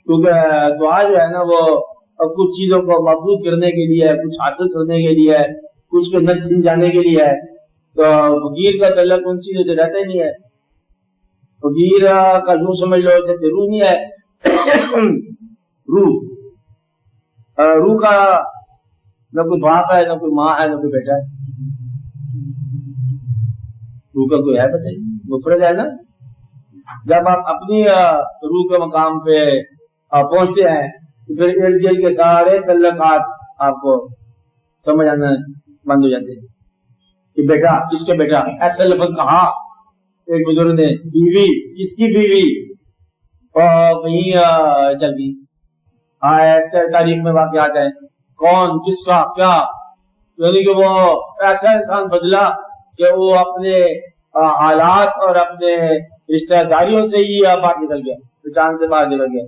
क्योंकि दुआ जो है ना वो कुछ चीजों को महफूज करने के लिए है, कुछ हासिल करने के लिए है, कुछ के नच छिन जाने के लिए है। तो फकीर का तल्लक उन चीजों से रहता ही नहीं है। फकीर का यूं समझ लो जैसे रूह नहीं है रूह का न कोई बाप है, न कोई माँ है, न कोई बेटा है। रूह का कोई है बेटा, मुफरद है ना। जब आप अपनी रूह के मकाम पे पहुंचते हैं तो फिर इर्द गिर्द के सारे तल्लकात आपको समझ आना बंद हो जाते हैं कि बेटा किसके बेटा, ऐसा लफ्ज कहा एक बुजुर्ग ने, बीवी किसकी बीवी, और वही जल्दी ऐसे तारीख में वाकयात है, कौन किसका क्या, यानी कि वो ऐसा इंसान बदला कि वो अपने हालात और अपने रिश्तेदारियों से ही बाहर निकल गया, पहचान से बाहर निकल गया।